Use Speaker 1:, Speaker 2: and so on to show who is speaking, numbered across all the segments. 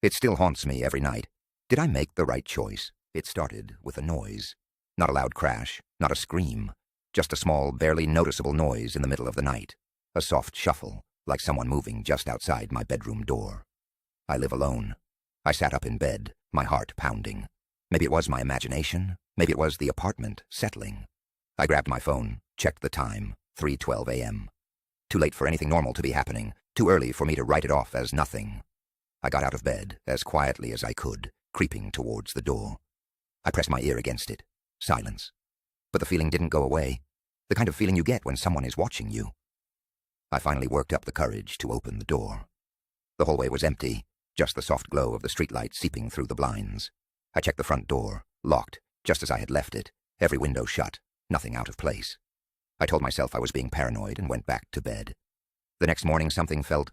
Speaker 1: It still haunts me every night. Did I make the right choice? It started with a noise. Not a loud crash, not a scream. Just a small, barely noticeable noise in the middle of the night. A soft shuffle, like someone moving just outside my bedroom door. I live alone. I sat up in bed, my heart pounding. Maybe it was my imagination. Maybe it was the apartment settling. I grabbed my phone, checked the time, 3:12 a.m. Too late for anything normal to be happening. Too early for me to write it off as nothing. I got out of bed as quietly as I could, creeping towards the door. I pressed my ear against it. Silence. But the feeling didn't go away. The kind of feeling you get when someone is watching you. I finally worked up the courage to open the door. The hallway was empty, just the soft glow of the streetlight seeping through the blinds. I checked the front door, locked, just as I had left it, every window shut, nothing out of place. I told myself I was being paranoid and went back to bed. The next morning something felt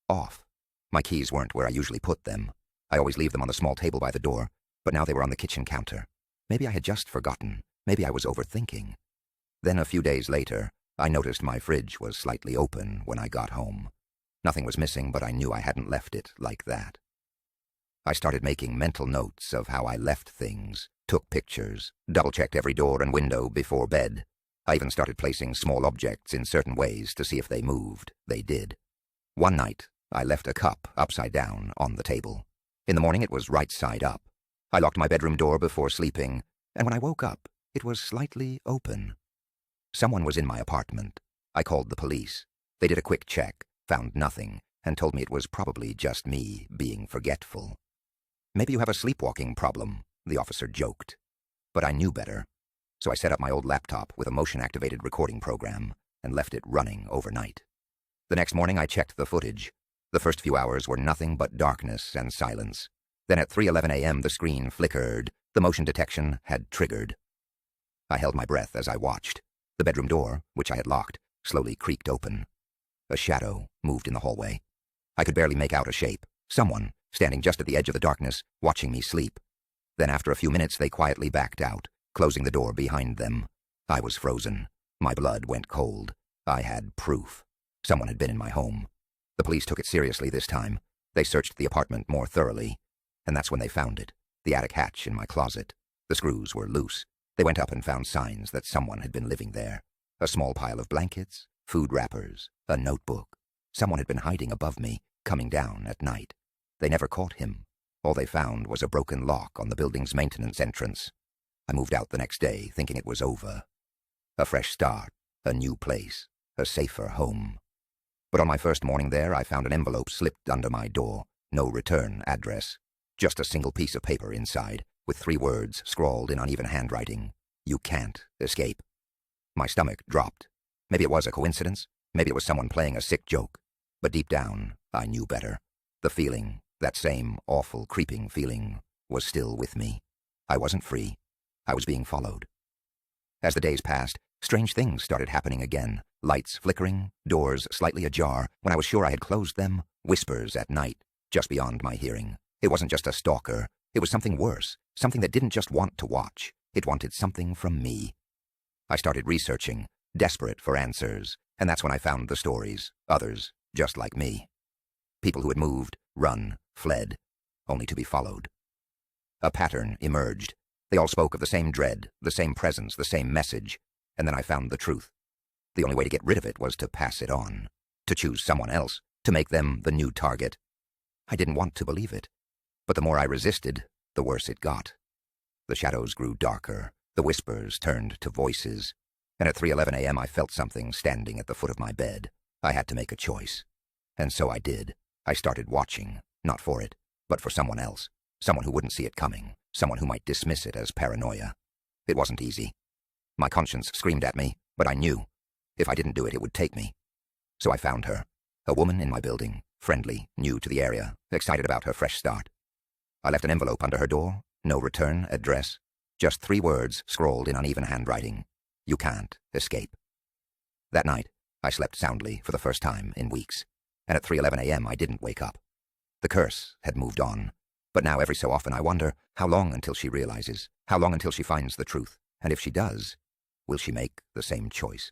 Speaker 1: off. My keys weren't where I usually put them. I always leave them on the small table by the door, but now they were on the kitchen counter. Maybe I had just forgotten. Maybe I was overthinking. Then a few days later, I noticed my fridge was slightly open when I got home. Nothing was missing, but I knew I hadn't left it like that. I started making mental notes of how I left things, took pictures, double-checked every door and window before bed. I even started placing small objects in certain ways to see if they moved. They did. One night, I left a cup upside down on the table. In the morning, it was right side up. I locked my bedroom door before sleeping, and when I woke up, it was slightly open. Someone was in my apartment. I called the police. They did a quick check, found nothing, and told me it was probably just me being forgetful. Maybe you have a sleepwalking problem, the officer joked. But I knew better. So I set up my old laptop with a motion-activated recording program and left it running overnight. The next morning I checked the footage. The first few hours were nothing but darkness and silence. Then at 3:11 a.m. the screen flickered. The motion detection had triggered. I held my breath as I watched. The bedroom door, which I had locked, slowly creaked open. A shadow moved in the hallway. I could barely make out a shape. Someone, standing just at the edge of the darkness, watching me sleep. Then after a few minutes they quietly backed out, closing the door behind them. I was frozen. My blood went cold. I had proof. Someone had been in my home. The police took it seriously this time. They searched the apartment more thoroughly. And that's when they found it, the attic hatch in my closet. The screws were loose. They went up and found signs that someone had been living there. A small pile of blankets, food wrappers, a notebook. Someone had been hiding above me, coming down at night. They never caught him. All they found was a broken lock on the building's maintenance entrance. I moved out the next day, thinking it was over. A fresh start, a new place, a safer home. But on my first morning there, I found an envelope slipped under my door. No return address. Just a single piece of paper inside, with 3 words scrawled in uneven handwriting. You can't escape. My stomach dropped. Maybe it was a coincidence. Maybe it was someone playing a sick joke. But deep down, I knew better. The feeling, that same awful, creeping feeling, was still with me. I wasn't free. I was being followed. As the days passed, strange things started happening again. Lights flickering, doors slightly ajar. When I was sure I had closed them, whispers at night, just beyond my hearing. It wasn't just a stalker. It was something worse, something that didn't just want to watch. It wanted something from me. I started researching, desperate for answers, and that's when I found the stories, others just like me. People who had moved, run, fled, only to be followed. A pattern emerged. They all spoke of the same dread, the same presence, the same message, and then I found the truth. The only way to get rid of it was to pass it on, to choose someone else, to make them the new target. I didn't want to believe it, but the more I resisted, the worse it got. The shadows grew darker, the whispers turned to voices, and at 3:11 a.m. I felt something standing at the foot of my bed. I had to make a choice. And so I did. I started watching, not for it, but for someone else, someone who wouldn't see it coming, someone who might dismiss it as paranoia. It wasn't easy. My conscience screamed at me, but I knew. If I didn't do it, it would take me. So I found her, a woman in my building, friendly, new to the area, excited about her fresh start. I left an envelope under her door, no return address, just 3 words scrawled in uneven handwriting. You can't escape. That night, I slept soundly for the first time in weeks, and at 3:11 a.m. I didn't wake up. The curse had moved on, but now every so often I wonder, how long until she realizes, how long until she finds the truth, and if she does, will she make the same choice?